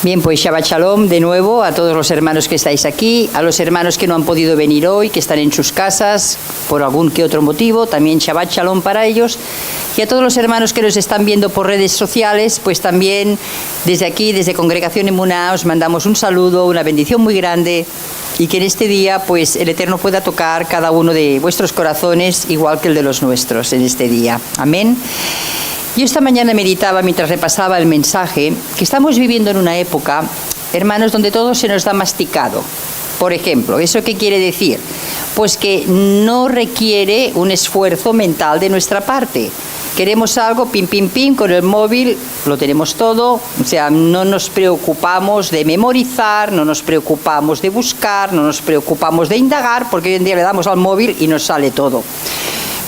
Bien, pues Shabbat Shalom de nuevo a todos los hermanos que estáis aquí, a los hermanos que no han podido venir hoy, que están en sus casas por algún que otro motivo, también Shabbat Shalom para ellos. Y a todos los hermanos que nos están viendo por redes sociales, pues también desde aquí, desde Congregación Emuná, os mandamos un saludo, una bendición muy grande, y que en este día pues el Eterno pueda tocar cada uno de vuestros corazones igual que el de los nuestros en este día. Amén. Yo esta mañana meditaba mientras repasaba el mensaje que estamos viviendo en una época, hermanos, donde todo se nos da masticado. Por ejemplo, ¿eso qué quiere decir? Pues que no requiere un esfuerzo mental de nuestra parte. Queremos algo, pim, pim, pim, con el móvil lo tenemos todo, o sea, no nos preocupamos de memorizar, no nos preocupamos de buscar, no nos preocupamos de indagar, porque hoy en día le damos al móvil y nos sale todo.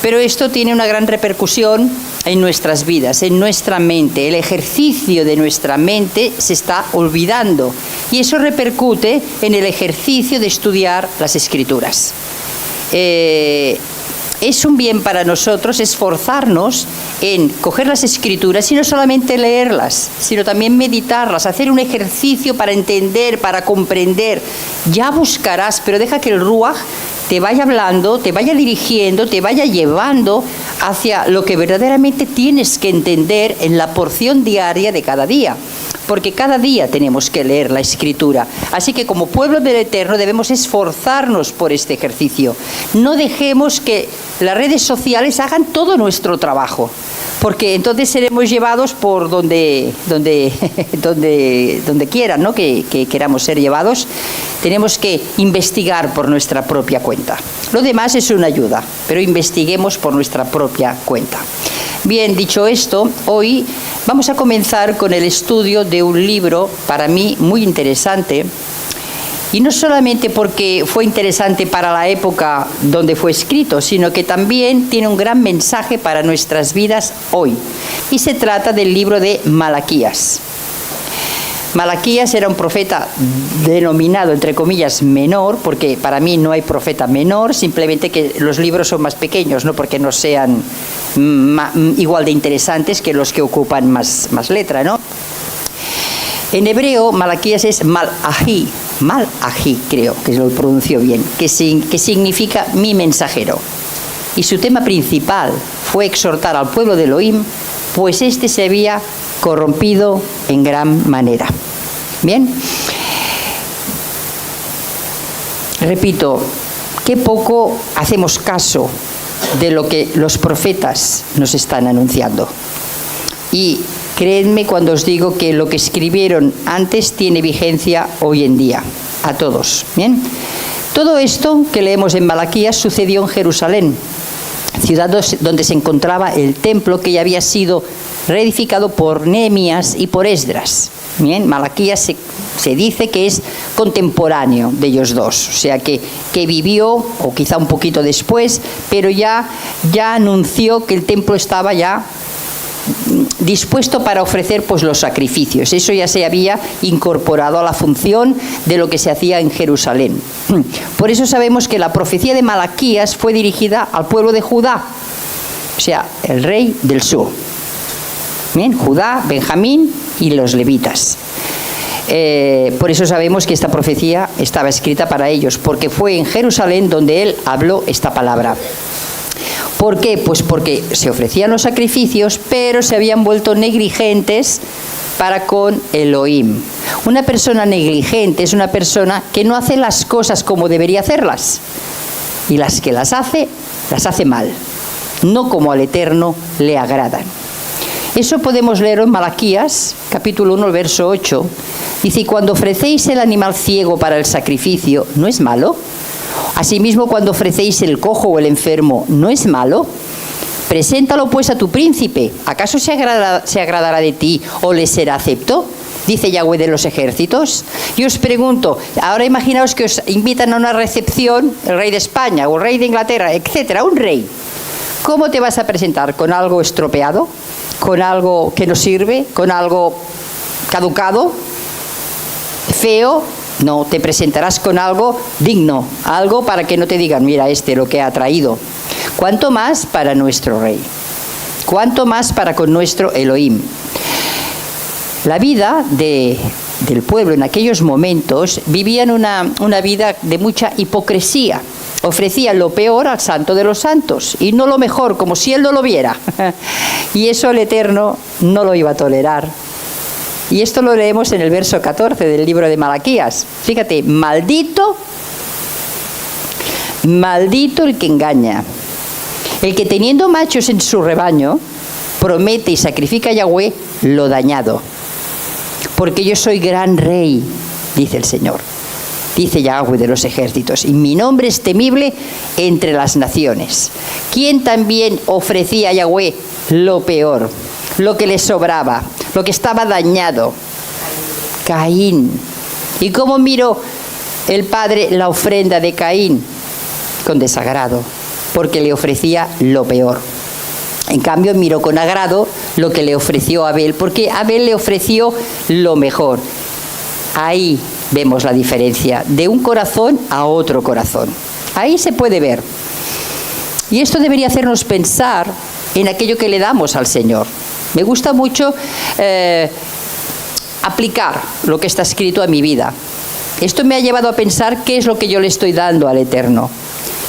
Pero esto tiene una gran repercusión en nuestras vidas, en nuestra mente. El ejercicio de nuestra mente se está olvidando y eso repercute en el ejercicio de estudiar las Escrituras. Es un bien para nosotros esforzarnos en coger las Escrituras y no solamente leerlas, sino también meditarlas, hacer un ejercicio para entender, para comprender. Ya buscarás, pero deja que el Ruach te vaya hablando, te vaya dirigiendo, te vaya llevando hacia lo que verdaderamente tienes que entender en la porción diaria de cada día. Porque cada día tenemos que leer la Escritura. Así que como pueblo del Eterno debemos esforzarnos por este ejercicio. No dejemos que las redes sociales hagan todo nuestro trabajo, porque entonces seremos llevados por donde quieran, ¿no? que queramos ser llevados. Tenemos que investigar por nuestra propia cuenta. Lo demás es una ayuda, pero investiguemos por nuestra propia cuenta. Bien, dicho esto, hoy vamos a comenzar con el estudio de un libro para mí muy interesante, y no solamente porque fue interesante para la época donde fue escrito, sino que también tiene un gran mensaje para nuestras vidas hoy. Y se trata del libro de Malaquías. Malaquías era un profeta denominado, entre comillas, menor, porque para mí no hay profeta menor, simplemente que los libros son más pequeños, no porque no sean igual de interesantes que los que ocupan más letra, ¿no? En hebreo, Malaquías es Mal-Ahi, creo que lo pronunció bien, que significa mi mensajero. Y su tema principal fue exhortar al pueblo de Elohim, pues este se había corrompido en gran manera. Bien, repito, qué poco hacemos caso de lo que los profetas nos están anunciando. Y creedme cuando os digo que lo que escribieron antes tiene vigencia hoy en día, a todos. Bien, todo esto que leemos en Malaquías sucedió en Jerusalén, ciudad donde se encontraba el templo que ya había sido reedificado por Nehemías y por Esdras. Bien, Malaquías se dice que es contemporáneo de ellos dos, o sea que vivió, o quizá un poquito después, pero ya anunció que el templo estaba ya dispuesto para ofrecer pues los sacrificios. Eso ya se había incorporado a la función de lo que se hacía en Jerusalén. Por eso sabemos que la profecía de Malaquías fue dirigida al pueblo de Judá, o sea, el rey del sur. Bien, Judá, Benjamín y los levitas. Por eso sabemos que esta profecía estaba escrita para ellos, porque fue en Jerusalén donde él habló esta palabra. ¿Por qué? Pues porque se ofrecían los sacrificios, pero se habían vuelto negligentes para con Elohim. Una persona negligente es una persona que no hace las cosas como debería hacerlas, y las que las hace mal, no como al Eterno le agradan. Eso podemos leer en Malaquías, capítulo 1, verso 8. Dice: y cuando ofrecéis el animal ciego para el sacrificio, ¿no es malo? Asimismo, cuando ofrecéis el cojo o el enfermo, ¿no es malo? Preséntalo pues a tu príncipe. ¿Acaso se agradará de ti o le será acepto? Dice Yahweh de los ejércitos. Y os pregunto, ahora imaginaos que os invitan a una recepción, el rey de España o el rey de Inglaterra, etcétera, un rey. ¿Cómo te vas a presentar? ¿Con algo estropeado? ¿Con algo que no sirve? ¿Con algo caducado? ¿Feo? No, te presentarás con algo digno, algo para que no te digan, mira lo que ha traído. ¿Cuánto más para nuestro rey? ¿Cuánto más para con nuestro Elohim? La vida de del pueblo en aquellos momentos vivían una vida de mucha hipocresía. Ofrecían lo peor al Santo de los Santos y no lo mejor, como si Él no lo viera. Y eso el Eterno no lo iba a tolerar. Y esto lo leemos en el verso 14 del libro de Malaquías. Fíjate, maldito el que engaña, el que teniendo machos en su rebaño, promete y sacrifica a Yahweh lo dañado. Porque yo soy gran rey, dice el Señor, dice Yahweh de los ejércitos, y mi nombre es temible entre las naciones. ¿Quién también ofrecía a Yahweh lo peor, lo que le sobraba, lo que estaba dañado? Caín. ¿Y cómo miró el Padre la ofrenda de Caín? Con desagrado, porque le ofrecía lo peor. En cambio, miró con agrado lo que le ofreció Abel, porque Abel le ofreció lo mejor. Ahí vemos la diferencia, de un corazón a otro corazón. Ahí se puede ver. Y esto debería hacernos pensar en aquello que le damos al Señor. Me gusta mucho aplicar lo que está escrito a mi vida. Esto me ha llevado a pensar qué es lo que yo le estoy dando al Eterno.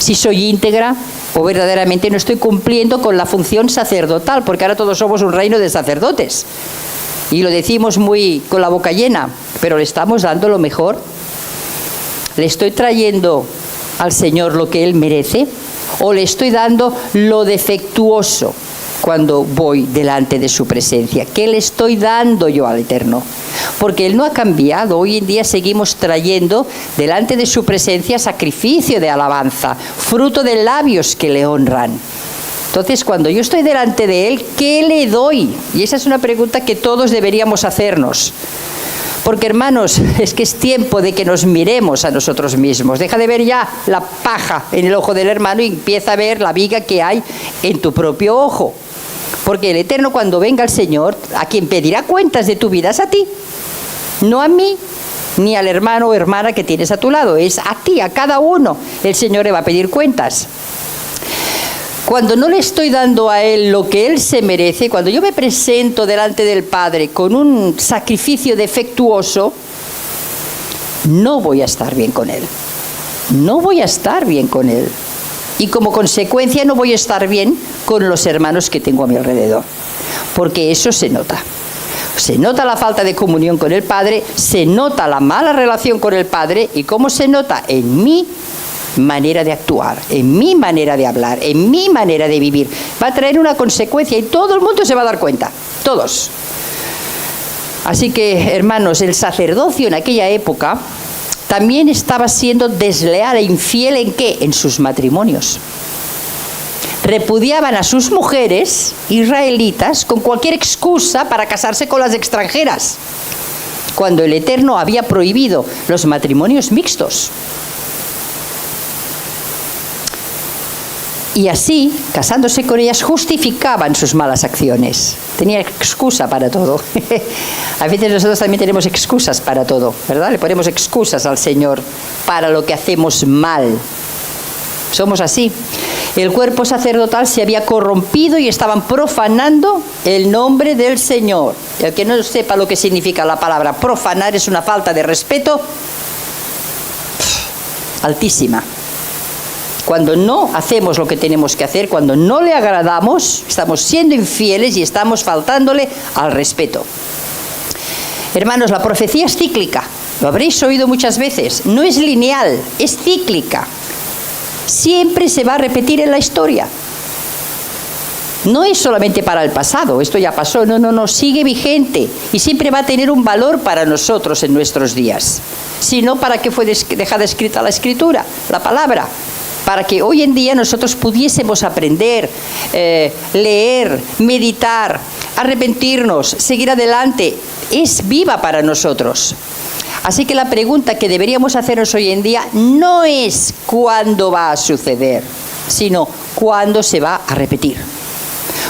Si soy íntegra o verdaderamente no estoy cumpliendo con la función sacerdotal, porque ahora todos somos un reino de sacerdotes. Y lo decimos muy con la boca llena, pero le estamos dando lo mejor. ¿Le estoy trayendo al Señor lo que Él merece? ¿O le estoy dando lo defectuoso cuando voy delante de su presencia? ¿Qué le estoy dando yo al Eterno? Porque Él no ha cambiado. Hoy en día seguimos trayendo delante de su presencia sacrificio de alabanza, fruto de labios que le honran. Entonces, cuando yo estoy delante de Él, ¿qué le doy? Y esa es una pregunta que todos deberíamos hacernos. Porque, hermanos, es que es tiempo de que nos miremos a nosotros mismos. Deja de ver ya la paja en el ojo del hermano y empieza a ver la viga que hay en tu propio ojo. Porque el Eterno, cuando venga el Señor, a quien pedirá cuentas de tu vida es a ti. No a mí, ni al hermano o hermana que tienes a tu lado. Es a ti, a cada uno. El Señor le va a pedir cuentas. Cuando no le estoy dando a Él lo que Él se merece, cuando yo me presento delante del Padre con un sacrificio defectuoso, no voy a estar bien con Él. No voy a estar bien con Él. Y como consecuencia no voy a estar bien con los hermanos que tengo a mi alrededor. Porque eso se nota. Se nota la falta de comunión con el Padre, se nota la mala relación con el Padre. ¿Y cómo se nota? En mi manera de actuar, en mi manera de hablar, en mi manera de vivir. Va a traer una consecuencia y todo el mundo se va a dar cuenta, todos. Así que, hermanos, el sacerdocio en aquella época también estaba siendo desleal e infiel. ¿En qué? En sus matrimonios. Repudiaban a sus mujeres israelitas con cualquier excusa para casarse con las extranjeras, cuando el Eterno había prohibido los matrimonios mixtos. Y así, casándose con ellas, justificaban sus malas acciones. Tenía excusa para todo. A veces nosotros también tenemos excusas para todo, ¿verdad? Le ponemos excusas al Señor para lo que hacemos mal. Somos así. El cuerpo sacerdotal se había corrompido y estaban profanando el nombre del Señor. El que no sepa lo que significa la palabra profanar, es una falta de respeto altísima. Cuando no hacemos lo que tenemos que hacer, cuando no le agradamos, estamos siendo infieles y estamos faltándole al respeto. Hermanos, la profecía es cíclica. Lo habréis oído muchas veces. No es lineal, es cíclica. Siempre se va a repetir en la historia. No es solamente para el pasado, esto ya pasó. No, sigue vigente y siempre va a tener un valor para nosotros en nuestros días. Si no, ¿para qué fue dejada escrita la Escritura, la palabra? Para que hoy en día nosotros pudiésemos aprender, leer, meditar, arrepentirnos, seguir adelante. Es viva para nosotros. Así que la pregunta que deberíamos hacernos hoy en día no es cuándo va a suceder, sino cuándo se va a repetir.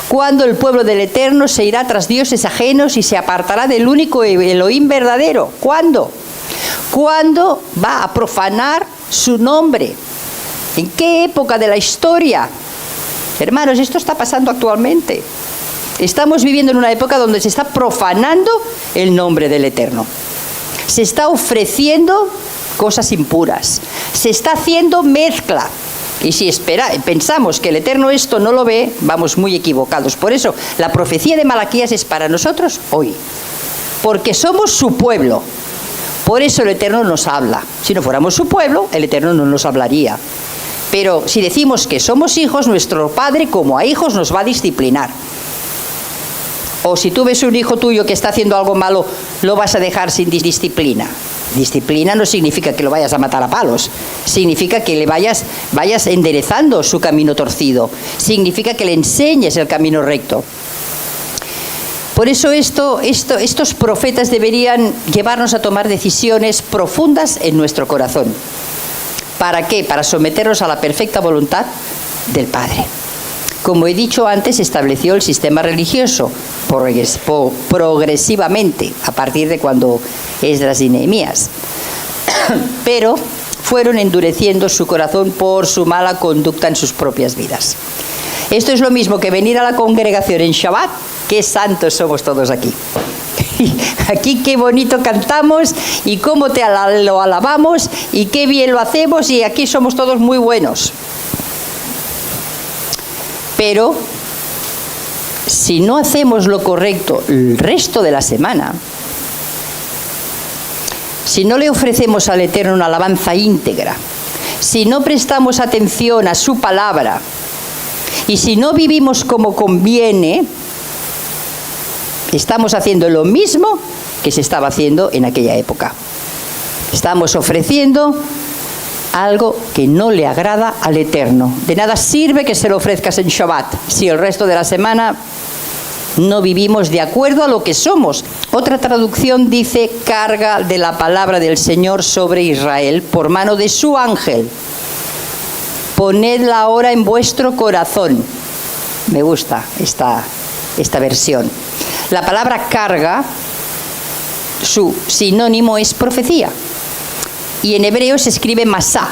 Cuándo el pueblo del Eterno se irá tras dioses ajenos y se apartará del único Elohim verdadero. ¿Cuándo? ¿Cuándo va a profanar su nombre? ¿En qué época de la historia? Hermanos, esto está pasando actualmente. Estamos viviendo en una época donde se está profanando el nombre del Eterno. Se está ofreciendo cosas impuras. Se está haciendo mezcla. Y si pensamos que el Eterno esto no lo ve, vamos muy equivocados. Por eso, la profecía de Malaquías es para nosotros hoy. Porque somos su pueblo. Por eso el Eterno nos habla. Si no fuéramos su pueblo, el Eterno no nos hablaría. Pero si decimos que somos hijos, nuestro Padre, como a hijos, nos va a disciplinar. O si tú ves un hijo tuyo que está haciendo algo malo, lo vas a dejar sin disciplina. Disciplina no significa que lo vayas a matar a palos. Significa que le vayas enderezando su camino torcido. Significa que le enseñes el camino recto. Por eso estos profetas deberían llevarnos a tomar decisiones profundas en nuestro corazón. ¿Para qué? Para someternos a la perfecta voluntad del Padre. Como he dicho antes, se estableció el sistema religioso progresivamente, a partir de cuando Esdras y Nehemías. Pero fueron endureciendo su corazón por su mala conducta en sus propias vidas. Esto es lo mismo que venir a la congregación en Shabbat. ¡Qué santos somos todos aquí! Aquí qué bonito cantamos y cómo lo alabamos y qué bien lo hacemos y aquí somos todos muy buenos. Pero si no hacemos lo correcto el resto de la semana, si no le ofrecemos al Eterno una alabanza íntegra, si no prestamos atención a su palabra y si no vivimos como conviene, estamos haciendo lo mismo que se estaba haciendo en aquella época. Estamos ofreciendo algo que no le agrada al Eterno. De nada sirve que se lo ofrezcas en Shabbat si el resto de la semana no vivimos de acuerdo a lo que somos. Otra traducción dice: carga de la palabra del Señor sobre Israel por mano de su ángel. Ponedla ahora en vuestro corazón. Me gusta esta versión. La palabra carga, su sinónimo es profecía. Y en hebreo se escribe masá.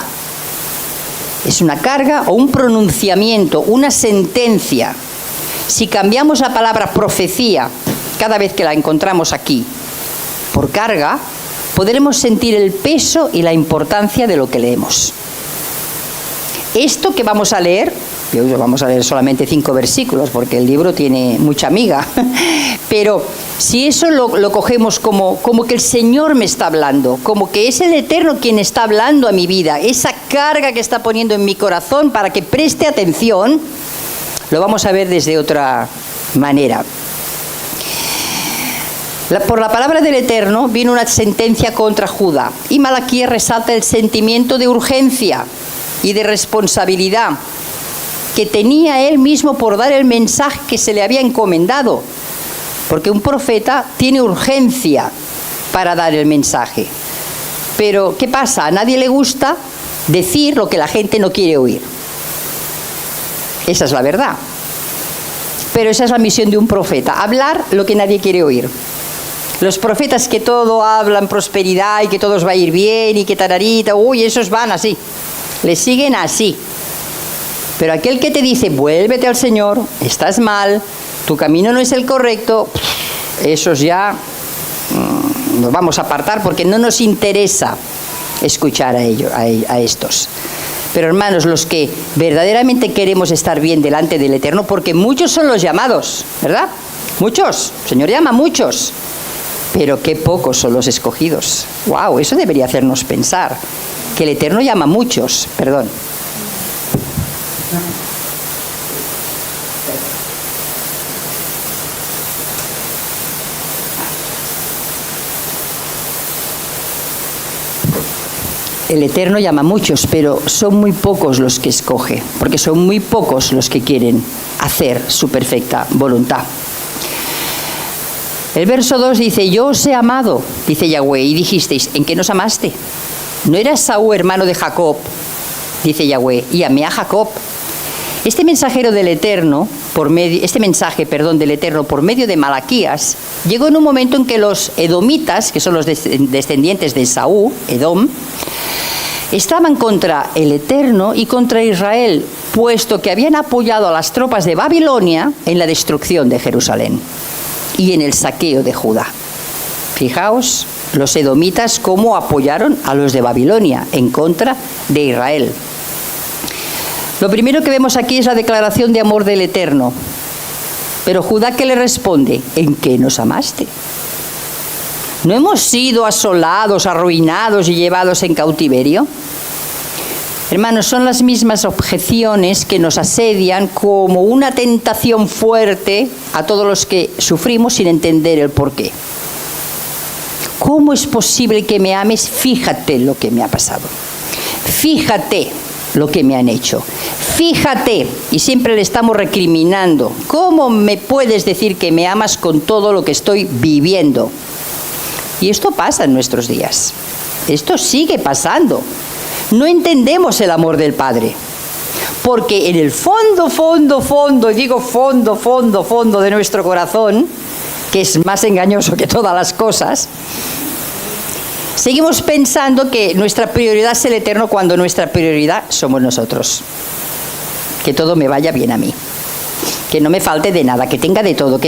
Es una carga o un pronunciamiento, una sentencia. Si cambiamos la palabra profecía cada vez que la encontramos aquí por carga, podremos sentir el peso y la importancia de lo que leemos. Esto que vamos a leer solamente 5 versículos porque el libro tiene mucha miga, pero si eso lo cogemos como que el Señor me está hablando, como que es el Eterno quien está hablando a mi vida, esa carga que está poniendo en mi corazón para que preste atención, lo vamos a ver desde otra manera. Por la palabra del Eterno vino una sentencia contra Judá y Malaquías resalta el sentimiento de urgencia y de responsabilidad que tenía él mismo por dar el mensaje que se le había encomendado, porque un profeta tiene urgencia para dar el mensaje. Pero ¿qué pasa? A nadie le gusta decir lo que la gente no quiere oír. Esa es la verdad. Pero esa es la misión de un profeta, hablar lo que nadie quiere oír. Los profetas que todo hablan prosperidad y que todo os va a ir bien y que tararita, esos van así, les siguen así. Pero aquel que te dice, vuélvete al Señor, estás mal, tu camino no es el correcto, esos ya nos vamos a apartar porque no nos interesa escuchar a estos. Pero hermanos, los que verdaderamente queremos estar bien delante del Eterno, porque muchos son los llamados, ¿verdad? Muchos, el Señor llama a muchos, pero qué pocos son los escogidos. ¡Wow! Eso debería hacernos pensar, que el Eterno llama a muchos, perdón. El Eterno llama a muchos, pero son muy pocos los que escoge, porque son muy pocos los que quieren hacer su perfecta voluntad. El verso 2 dice: yo os he amado, dice Yahweh, y dijisteis, ¿en qué nos amaste? ¿No era Esaú hermano de Jacob? Dice Yahweh, y amé a Jacob. Este mensaje del Eterno por medio de Malaquías llegó en un momento en que los edomitas, que son los descendientes de Esaú, Edom, estaban contra el Eterno y contra Israel, puesto que habían apoyado a las tropas de Babilonia en la destrucción de Jerusalén y en el saqueo de Judá. Fijaos, los edomitas cómo apoyaron a los de Babilonia en contra de Israel. Lo primero que vemos aquí es la declaración de amor del Eterno. Pero Judá, ¿qué le responde? ¿En qué nos amaste? ¿No hemos sido asolados, arruinados y llevados en cautiverio? Hermanos, son las mismas objeciones que nos asedian como una tentación fuerte a todos los que sufrimos sin entender el porqué. ¿Cómo es posible que me ames? Fíjate lo que me ha pasado. Fíjate lo que me han hecho. Fíjate, y siempre le estamos recriminando, ¿cómo me puedes decir que me amas con todo lo que estoy viviendo? Y esto pasa en nuestros días. Esto sigue pasando. No entendemos el amor del Padre. Porque en el fondo, y digo fondo de nuestro corazón, que es más engañoso que todas las cosas, seguimos pensando que nuestra prioridad es el Eterno cuando nuestra prioridad somos nosotros. Que todo me vaya bien a mí. Que no me falte de nada, que tenga de todo.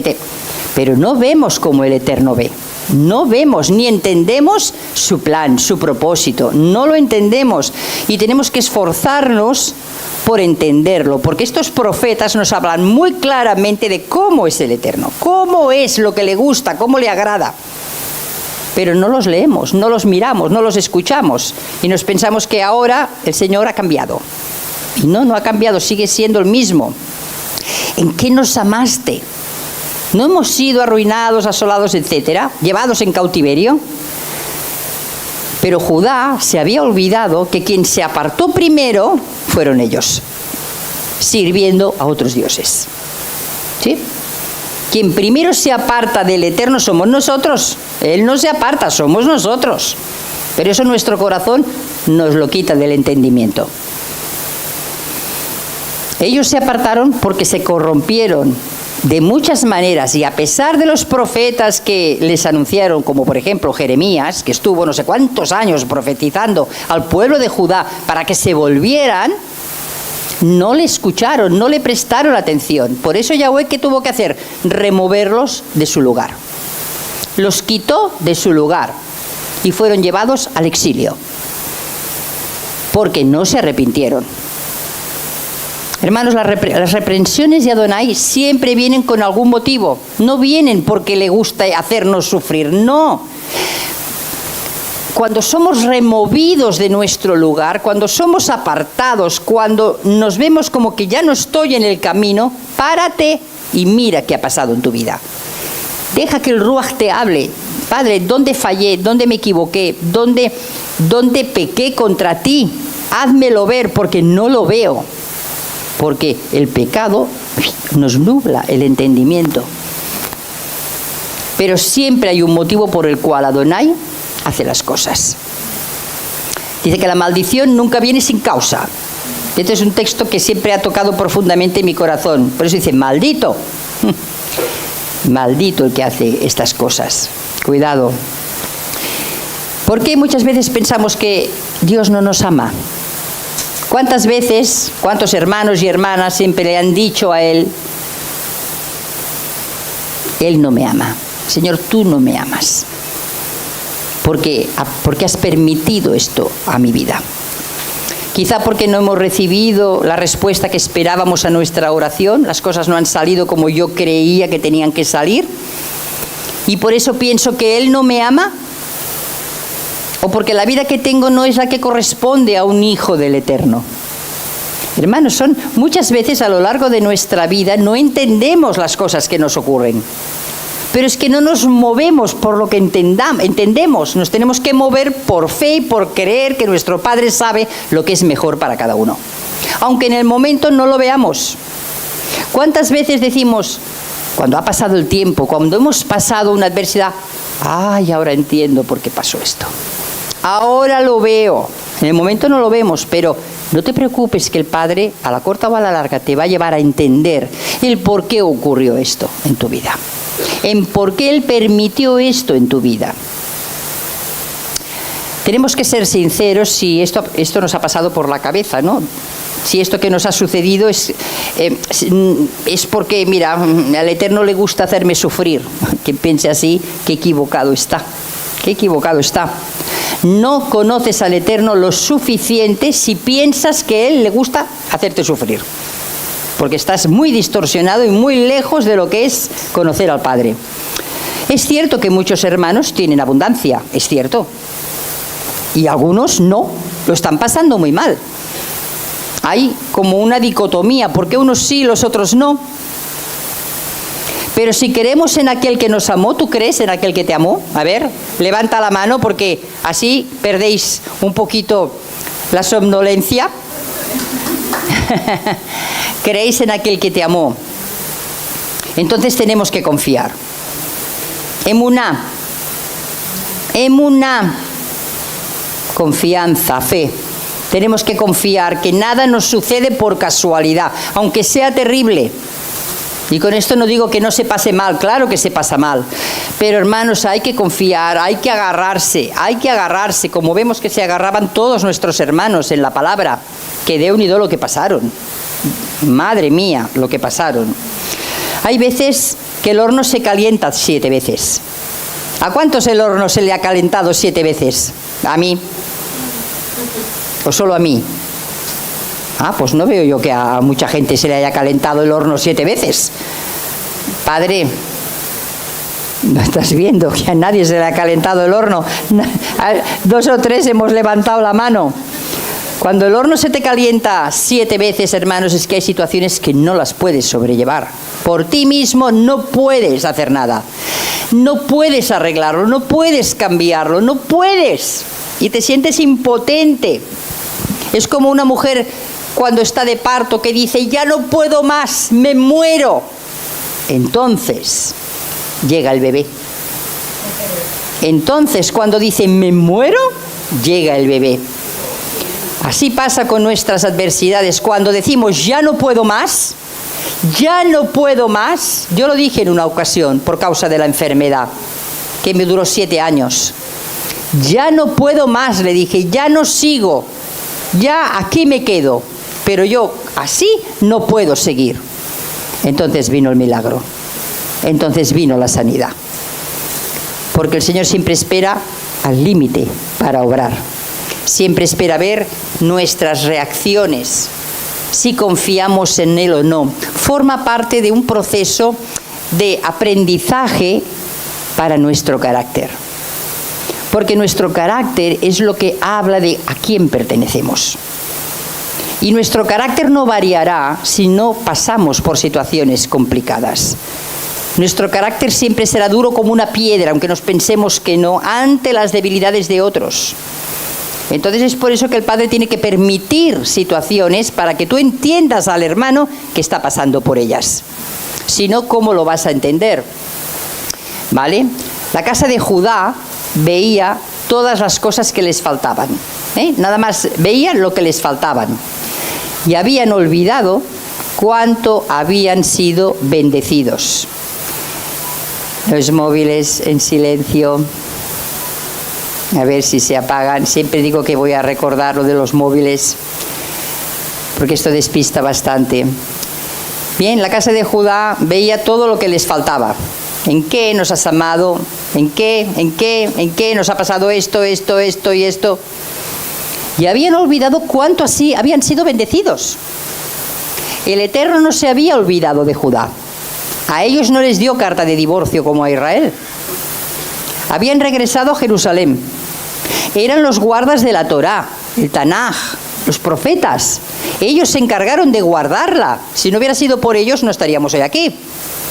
Pero no vemos como el Eterno ve. No vemos ni entendemos su plan, su propósito. No lo entendemos. Y tenemos que esforzarnos por entenderlo. Porque estos profetas nos hablan muy claramente de cómo es el Eterno. Cómo es lo que le gusta, cómo le agrada. Pero no los leemos, no los miramos, no los escuchamos. Y nos pensamos que ahora el Señor ha cambiado. Y no ha cambiado, sigue siendo el mismo. ¿En qué nos amaste? ¿No hemos sido arruinados, asolados, etcétera, llevados en cautiverio? Pero Judá se había olvidado que quien se apartó primero fueron ellos, sirviendo a otros dioses. ¿Sí? Quien primero se aparta del Eterno somos nosotros. Él no se aparta, somos nosotros. Pero eso nuestro corazón nos lo quita del entendimiento. Ellos se apartaron porque se corrompieron de muchas maneras, y a pesar de los profetas que les anunciaron, como por ejemplo Jeremías, que estuvo no sé cuántos años profetizando al pueblo de Judá para que se volvieran, no le escucharon, no le prestaron atención. Por eso Yahweh, ¿qué tuvo que hacer? Removerlos de su lugar. Los quitó de su lugar y fueron llevados al exilio, porque no se arrepintieron. Hermanos, las reprensiones de Adonai siempre vienen con algún motivo. No vienen porque le gusta hacernos sufrir, no. Cuando somos removidos de nuestro lugar, cuando somos apartados, cuando nos vemos como que ya no estoy en el camino, párate y mira qué ha pasado en tu vida. Deja que el Ruach te hable. Padre, ¿dónde fallé? ¿Dónde me equivoqué? ¿Dónde pequé contra ti? Házmelo ver porque no lo veo. Porque el pecado nos nubla el entendimiento. Pero siempre hay un motivo por el cual Adonai hace las cosas. Dice que la maldición nunca viene sin causa. Este es un texto que siempre ha tocado profundamente mi corazón. Por eso dice, maldito. Maldito el que hace estas cosas. Cuidado. ¿Por qué muchas veces pensamos que Dios no nos ama? ¿Cuántas veces, cuántos hermanos y hermanas siempre le han dicho a Él, Él no me ama? Señor, tú no me amas. ¿Por qué? Porque has permitido esto a mi vida. Quizá porque no hemos recibido la respuesta que esperábamos a nuestra oración, las cosas no han salido como yo creía que tenían que salir, y por eso pienso que Él no me ama. O porque la vida que tengo no es la que corresponde a un hijo del Eterno. Hermanos, son muchas veces a lo largo de nuestra vida no entendemos las cosas que nos ocurren. Pero es que no nos movemos por lo que entendemos. Nos tenemos que mover por fe y por creer que nuestro Padre sabe lo que es mejor para cada uno. Aunque en el momento no lo veamos. ¿Cuántas veces decimos, cuando ha pasado el tiempo, cuando hemos pasado una adversidad, ay, ahora entiendo por qué pasó esto? Ahora lo veo. En el momento no lo vemos, pero no te preocupes que el Padre, a la corta o a la larga, te va a llevar a entender el por qué ocurrió esto en tu vida. En por qué Él permitió esto en tu vida. Tenemos que ser sinceros si esto nos ha pasado por la cabeza, ¿no? Si esto que nos ha sucedido es porque, mira, al Eterno le gusta hacerme sufrir. Quien piense así, qué equivocado está. qué equivocado está. No conoces al Eterno lo suficiente si piensas que a Él le gusta hacerte sufrir, porque estás muy distorsionado y muy lejos de lo que es conocer al Padre. Es cierto que muchos hermanos tienen abundancia, es cierto, y algunos no, lo están pasando muy mal. Hay como una dicotomía, porque unos sí, los otros no. Pero si creemos en aquel que nos amó, ¿tú crees en aquel que te amó? A ver, levanta la mano, porque así perdéis un poquito la somnolencia. ¿Creéis en aquel que te amó? Entonces tenemos que confiar. Emuná. Emuná. Confianza, fe. Tenemos que confiar que nada nos sucede por casualidad, aunque sea terrible. Y con esto no digo que no se pase mal, claro que se pasa mal. Pero hermanos, hay que confiar, hay que agarrarse, como vemos que se agarraban todos nuestros hermanos en la palabra, que de unido lo que pasaron. Madre mía, lo que pasaron. Hay veces que el horno se calienta 7 veces. ¿A cuántos el horno se le ha calentado 7 veces? ¿A mí? ¿O solo a mí? Ah, pues no veo yo que a mucha gente se le haya calentado el horno 7 veces. Padre, ¿no estás viendo que a nadie se le ha calentado el horno? 2 o 3 hemos levantado la mano. Cuando el horno se te calienta 7 veces, hermanos, es que hay situaciones que no las puedes sobrellevar. Por ti mismo no puedes hacer nada. No puedes arreglarlo, no puedes cambiarlo, no puedes. Y te sientes impotente. Es como una mujer cuando está de parto que dice, ya no puedo más, me muero. Entonces llega el bebé. Entonces cuando dice, me muero, llega el bebé. Así pasa con nuestras adversidades. Cuando decimos, ya no puedo más, yo lo dije en una ocasión por causa de la enfermedad, que me duró 7 años. Ya no puedo más, le dije, ya no sigo, ya aquí me quedo, pero yo así no puedo seguir. Entonces vino el milagro, entonces vino la sanidad, porque el Señor siempre espera al límite para obrar, siempre espera ver nuestras reacciones, si confiamos en Él o no. Forma parte de un proceso de aprendizaje para nuestro carácter. Porque nuestro carácter es lo que habla de a quién pertenecemos. Y nuestro carácter no variará si no pasamos por situaciones complicadas. Nuestro carácter siempre será duro como una piedra, aunque nos pensemos que no, ante las debilidades de otros. Entonces es por eso que el Padre tiene que permitir situaciones para que tú entiendas al hermano que está pasando por ellas. Si no, ¿cómo lo vas a entender? ¿Vale? La casa de Judá veía todas las cosas que les faltaban, nada más veían lo que les faltaban y habían olvidado cuánto habían sido bendecidos. Los móviles en silencio, a ver si se apagan. Siempre digo que voy a recordar lo de los móviles porque esto despista bastante. Bien, la casa de Judá veía todo lo que les faltaba. ¿En qué nos has amado? ¿En qué nos ha pasado esto y esto? Y habían olvidado cuánto así habían sido bendecidos. El Eterno no se había olvidado de Judá. A ellos no les dio carta de divorcio como a Israel. Habían regresado a Jerusalén. Eran los guardas de la Torá, el Tanaj, los profetas. Ellos se encargaron de guardarla. Si no hubiera sido por ellos, no estaríamos hoy aquí.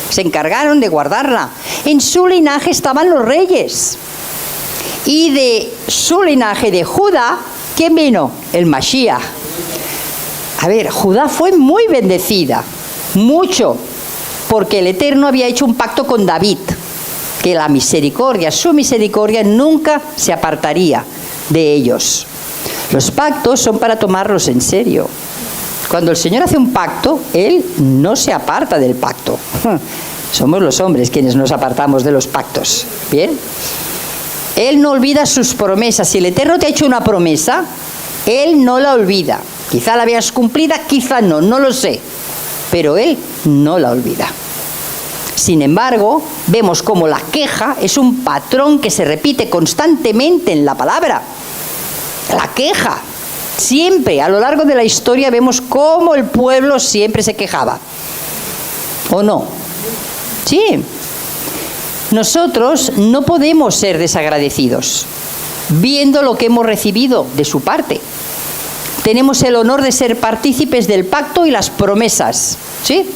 Se encargaron de guardarla. En su linaje estaban los reyes. Y de su linaje de Judá, ¿quién vino? El Mashiach. A ver, Judá fue muy bendecida, mucho, porque el Eterno había hecho un pacto con David, que la misericordia, su misericordia nunca se apartaría de ellos. Los pactos son para tomarlos en serio. Cuando el Señor hace un pacto, Él no se aparta del pacto. Somos los hombres quienes nos apartamos de los pactos. ¿Bien? Él no olvida sus promesas. Si el Eterno te ha hecho una promesa, Él no la olvida. Quizá la veas cumplida, quizá no, no lo sé. Pero Él no la olvida. Sin embargo, vemos como la queja es un patrón que se repite constantemente en la palabra. La queja. Siempre, a lo largo de la historia, vemos cómo el pueblo siempre se quejaba. ¿O no? Sí. Nosotros no podemos ser desagradecidos, viendo lo que hemos recibido de su parte. Tenemos el honor de ser partícipes del pacto y las promesas. ¿Sí?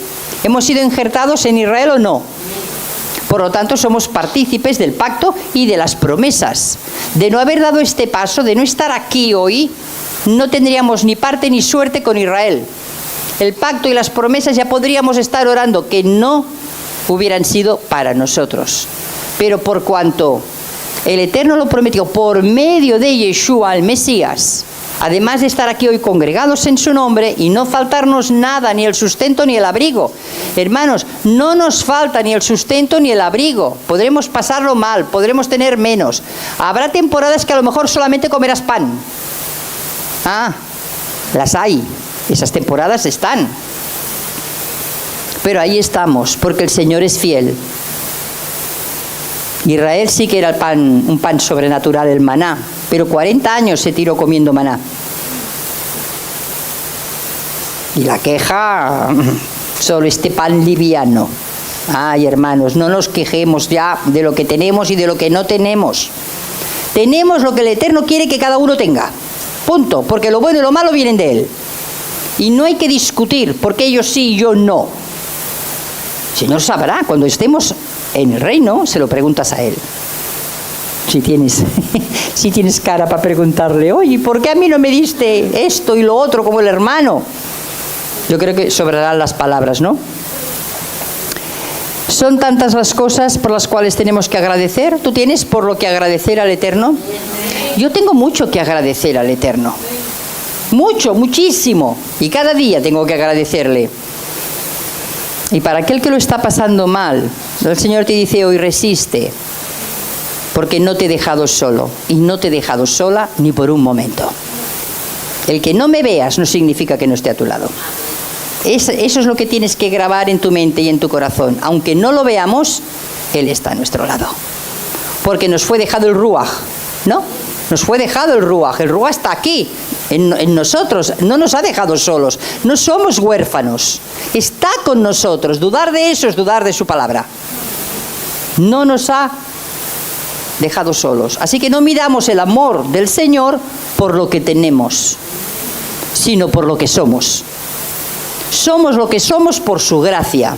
¿Hemos sido injertados en Israel o no? Por lo tanto, somos partícipes del pacto y de las promesas. De no haber dado este paso, de no estar aquí hoy, no tendríamos ni parte ni suerte con Israel. El pacto y las promesas ya podríamos estar orando que no hubieran sido para nosotros. Pero por cuanto el Eterno lo prometió por medio de Yeshua, el Mesías, además de estar aquí hoy congregados en su nombre y no faltarnos nada, ni el sustento ni el abrigo. Hermanos, no nos falta ni el sustento ni el abrigo. Podremos pasarlo mal, podremos tener menos. Habrá temporadas que a lo mejor solamente comerás pan. Las hay. Esas temporadas están. Pero ahí estamos, porque el Señor es fiel. Israel sí que era un pan sobrenatural, el maná, pero 40 años se tiró comiendo maná. Y la queja, solo este pan liviano. Ay, hermanos, no nos quejemos ya de lo que tenemos y de lo que no tenemos. Tenemos lo que el Eterno quiere que cada uno tenga. Punto, porque lo bueno y lo malo vienen de Él. Y no hay que discutir, porque ellos sí y yo no. El Señor sabrá, cuando estemos en el reino, se lo preguntas a Él. Si tienes cara para preguntarle, oye, ¿por qué a mí no me diste esto y lo otro como el hermano? Yo creo que sobrarán las palabras, ¿no? Son tantas las cosas por las cuales tenemos que agradecer. ¿Tú tienes por lo que agradecer al Eterno? Yo tengo mucho que agradecer al Eterno. Mucho, muchísimo. Y cada día tengo que agradecerle. Y para aquel que lo está pasando mal, el Señor te dice hoy, resiste, porque no te he dejado solo, y no te he dejado sola ni por un momento. El que no me veas no significa que no esté a tu lado. Eso es lo que tienes que grabar en tu mente y en tu corazón. Aunque no lo veamos, Él está a nuestro lado. Porque nos fue dejado el Ruaj, ¿no? Nos fue dejado el Ruaj está aquí, en nosotros, no nos ha dejado solos, no somos huérfanos, está con nosotros. Dudar de eso es dudar de su palabra. No nos ha dejado solos. Así que no midamos el amor del Señor por lo que tenemos, sino por lo que somos. Somos lo que somos por su gracia.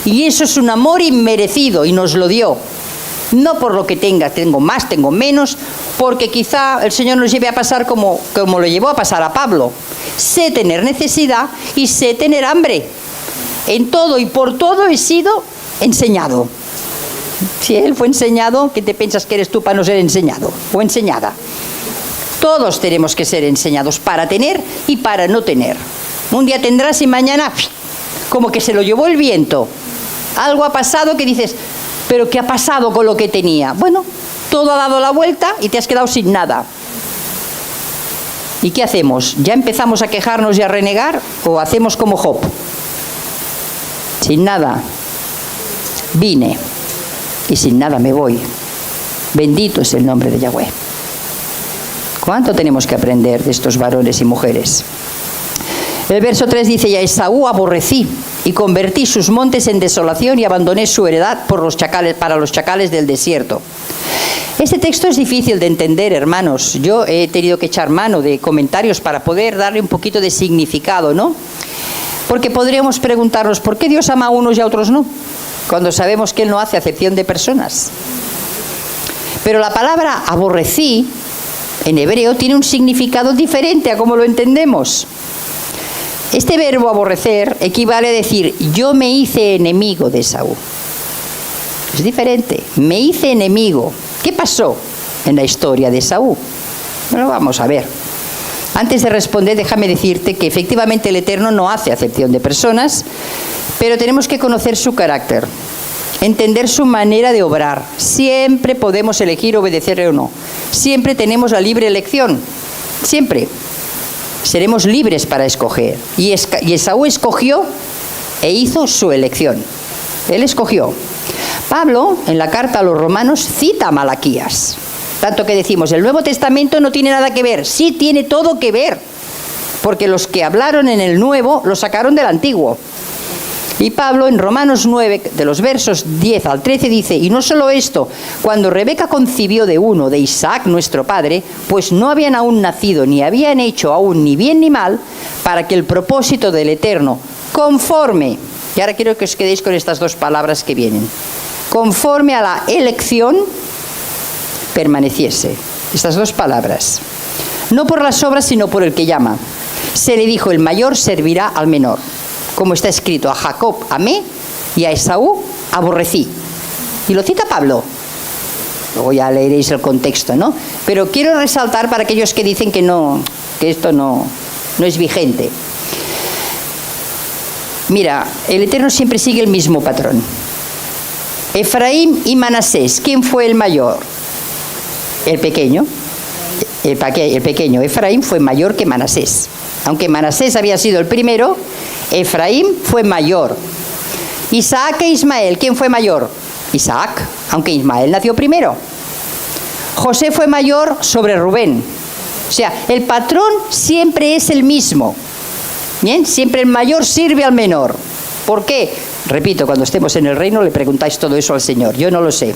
Y eso es un amor inmerecido y nos lo dio. No por lo que tengo más, tengo menos, porque quizá el Señor nos lleve a pasar como lo llevó a pasar a Pablo. Sé tener necesidad y sé tener hambre. En todo y por todo he sido enseñado. Si Él fue enseñado, ¿qué te piensas que eres tú para no ser enseñado o enseñada? Todos tenemos que ser enseñados para tener y para no tener. Un día tendrás y mañana, como que se lo llevó el viento. Algo ha pasado que dices, ¿pero qué ha pasado con lo que tenía? Bueno, todo ha dado la vuelta y te has quedado sin nada. ¿Y qué hacemos? ¿Ya empezamos a quejarnos y a renegar o hacemos como Job? Sin nada vine y sin nada me voy. Bendito es el nombre de Yahweh. ¿Cuánto tenemos que aprender de estos varones y mujeres? El verso 3 dice, y a Esaú aborrecí y convertí sus montes en desolación y abandoné su heredad para los chacales del desierto. Este texto es difícil de entender, hermanos. Yo he tenido que echar mano de comentarios para poder darle un poquito de significado, ¿no? Porque podríamos preguntarnos, ¿por qué Dios ama a unos y a otros no? Cuando sabemos que Él no hace acepción de personas. Pero la palabra aborrecí, en hebreo, tiene un significado diferente a como lo entendemos. Este verbo aborrecer equivale a decir, yo me hice enemigo de Esaú. Es diferente, me hice enemigo. ¿Qué pasó en la historia de Esaú? Bueno, vamos a ver. Antes de responder, déjame decirte que efectivamente el Eterno no hace acepción de personas, pero tenemos que conocer su carácter, entender su manera de obrar. Siempre podemos elegir obedecerle o no. Siempre tenemos la libre elección. Siempre. Seremos libres para escoger. Y Esaú escogió e hizo su elección. Él escogió. Pablo, en la carta a los romanos, cita a Malaquías. Tanto que decimos, el Nuevo Testamento no tiene nada que ver. Sí tiene todo que ver. Porque los que hablaron en el Nuevo lo sacaron del Antiguo. Y Pablo en Romanos 9, de los versos 10 al 13, dice, y no solo esto, cuando Rebeca concibió de uno, de Isaac, nuestro padre, pues no habían aún nacido, ni habían hecho aún ni bien ni mal, para que el propósito del Eterno, conforme, y ahora quiero que os quedéis con estas dos palabras que vienen, conforme a la elección, permaneciese. Estas dos palabras. No por las obras, sino por el que llama. Se le dijo, el mayor servirá al menor. Como está escrito, a Jacob amé y a Esaú aborrecí. Y lo cita Pablo. Luego ya leeréis el contexto, ¿no? Pero quiero resaltar para aquellos que dicen que esto no es vigente. Mira, el Eterno siempre sigue el mismo patrón. Efraín y Manasés, ¿quién fue el mayor? El pequeño. El pequeño Efraín fue mayor que Manasés. Aunque Manasés había sido el primero, Efraín fue mayor. Isaac e Ismael, ¿quién fue mayor? Isaac, aunque Ismael nació primero. José fue mayor sobre Rubén. O sea, el patrón siempre es el mismo. Bien, siempre el mayor sirve al menor. ¿Por qué? Repito, cuando estemos en el reino le preguntáis todo eso al Señor. Yo no lo sé.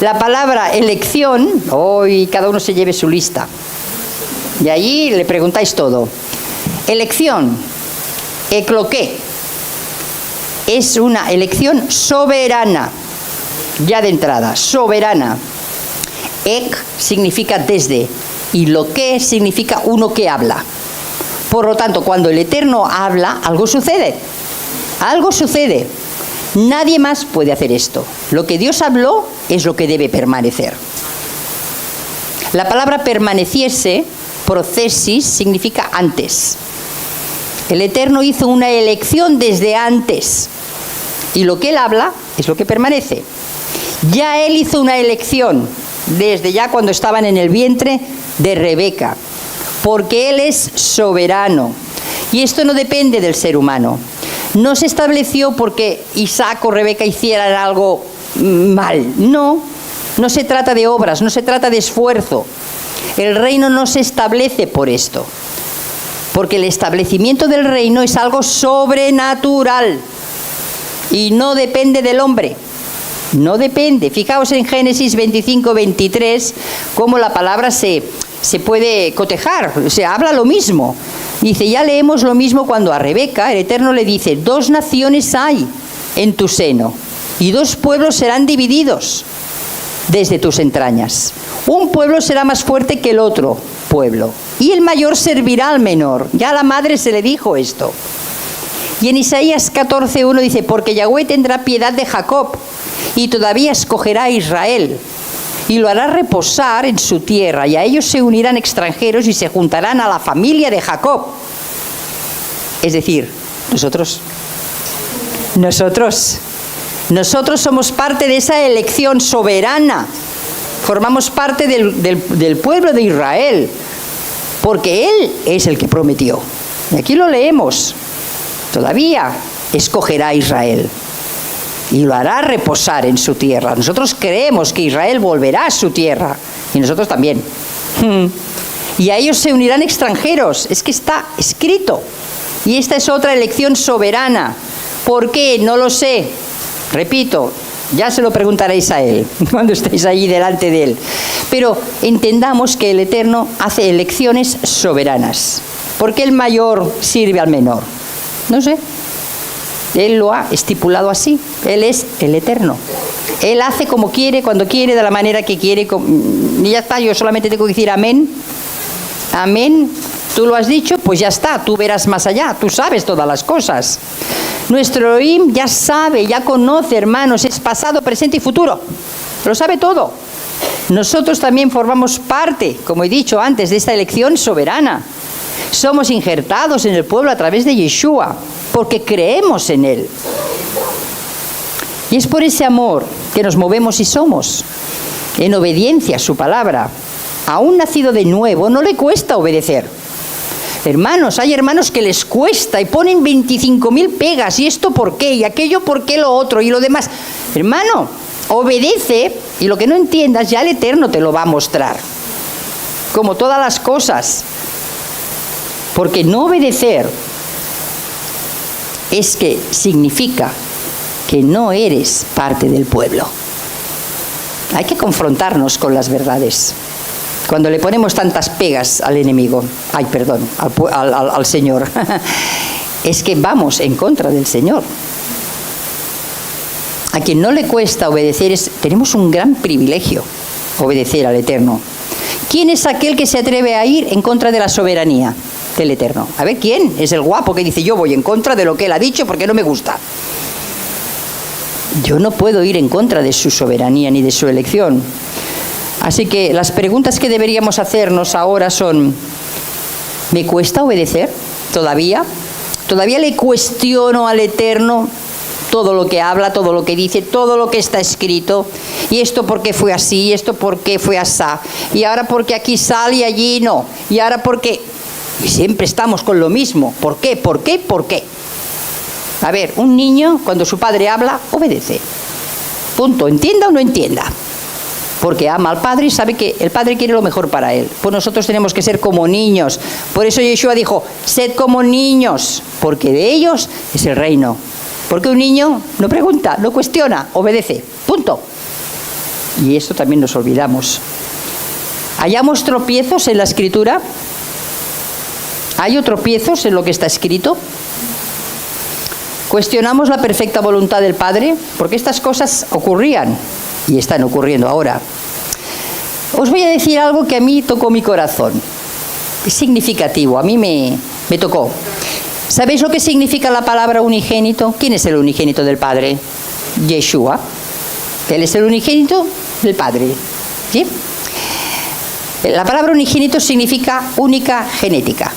La palabra elección, hoy cada uno se lleve su lista. Y allí le preguntáis todo. Elección, ecloqué, es una elección soberana, ya de entrada, soberana. Ek significa desde, y loqué significa uno que habla. Por lo tanto, cuando el Eterno habla, algo sucede. Algo sucede. Nadie más puede hacer esto. Lo que Dios habló es lo que debe permanecer. La palabra permaneciese, procesis, significa antes. El Eterno hizo una elección desde antes. Y lo que Él habla es lo que permanece. Ya Él hizo una elección desde ya cuando estaban en el vientre de Rebeca. Porque Él es soberano. Y esto no depende del ser humano. No se estableció porque Isaac o Rebeca hicieran algo mal. No se trata de obras, no se trata de esfuerzo. El reino no se establece por esto. Porque el establecimiento del reino es algo sobrenatural. Y no depende del hombre. No depende. Fijaos en Génesis 25, 23, cómo la palabra se puede cotejar. Se habla lo mismo. Dice, ya leemos lo mismo cuando a Rebeca el Eterno le dice, 2 naciones hay en tu seno y 2 pueblos serán divididos desde tus entrañas. Un pueblo será más fuerte que el otro pueblo y el mayor servirá al menor. Ya a la madre se le dijo esto. Y en Isaías 14:1 dice, porque Yahweh tendrá piedad de Jacob y todavía escogerá a Israel. Y lo hará reposar en su tierra, y a ellos se unirán extranjeros y se juntarán a la familia de Jacob. Es decir, nosotros somos parte de esa elección soberana. Formamos parte del pueblo de Israel, porque Él es el que prometió. Y aquí lo leemos. Todavía escogerá a Israel. Y lo hará reposar en su tierra. Nosotros creemos que Israel volverá a su tierra. Y nosotros también. Y a ellos se unirán extranjeros. Es que está escrito. Y esta es otra elección soberana. ¿Por qué? No lo sé. Repito, ya se lo preguntaréis a Él cuando estéis allí delante de Él. Pero entendamos que el Eterno hace elecciones soberanas. ¿Por qué el mayor sirve al menor? No sé. Él lo ha estipulado así. Él es el Eterno. Él hace como quiere, cuando quiere, de la manera que quiere. Y ya está, yo solamente tengo que decir amén. Amén. Tú lo has dicho, pues ya está. Tú verás más allá. Tú sabes todas las cosas. Nuestro Elohim ya sabe, ya conoce, hermanos. Es pasado, presente y futuro. Lo sabe todo. Nosotros también formamos parte, como he dicho antes, de esta elección soberana. Somos injertados en el pueblo a través de Yeshua, porque creemos en Él. Y es por ese amor que nos movemos y somos, en obediencia a su palabra. A un nacido de nuevo no le cuesta obedecer. Hermanos, hay hermanos que les cuesta y ponen 25.000 pegas, y esto por qué, y aquello por qué, lo otro, y lo demás. Hermano, obedece, y lo que no entiendas ya el Eterno te lo va a mostrar. Como todas las cosas. Porque no obedecer es que significa que no eres parte del pueblo. Hay que confrontarnos con las verdades. Cuando le ponemos tantas pegas al enemigo, al Señor, es que vamos en contra del Señor. A quien no le cuesta obedecer, tenemos un gran privilegio, obedecer al Eterno. ¿Quién es aquel que se atreve a ir en contra de la soberanía del Eterno? A ver, ¿quién es el guapo que dice yo voy en contra de lo que él ha dicho porque no me gusta? Yo no puedo ir en contra de su soberanía ni de su elección. Así que las preguntas que deberíamos hacernos ahora son: ¿me cuesta obedecer todavía? ¿Todavía le cuestiono al Eterno todo lo que habla, todo lo que dice, todo lo que está escrito? ¿Y esto por qué fue así? ¿Y esto por qué fue asá? ¿Y ahora porque aquí sale y allí no? ¿Y ahora por qué? Y siempre estamos con lo mismo. ¿Por qué? ¿Por qué? ¿Por qué? A ver, un niño, cuando su padre habla, obedece. Punto. ¿Entienda o no entienda? Porque ama al Padre y sabe que el Padre quiere lo mejor para él. Pues nosotros tenemos que ser como niños. Por eso Yeshua dijo, sed como niños, porque de ellos es el reino. Porque un niño no pregunta, no cuestiona, obedece. Punto. Y esto también nos olvidamos. ¿Hallamos tropiezos en la Escritura? ¿Hay tropiezos en lo que está escrito? ¿Cuestionamos la perfecta voluntad del Padre? Porque estas cosas ocurrían y están ocurriendo ahora. Os voy a decir algo que a mí tocó mi corazón. Es significativo, a mí me tocó. ¿Sabéis lo que significa la palabra unigénito? ¿Quién es el unigénito del Padre? Yeshua. Él es el unigénito del Padre. ¿Sí? La palabra unigénito significa única genética.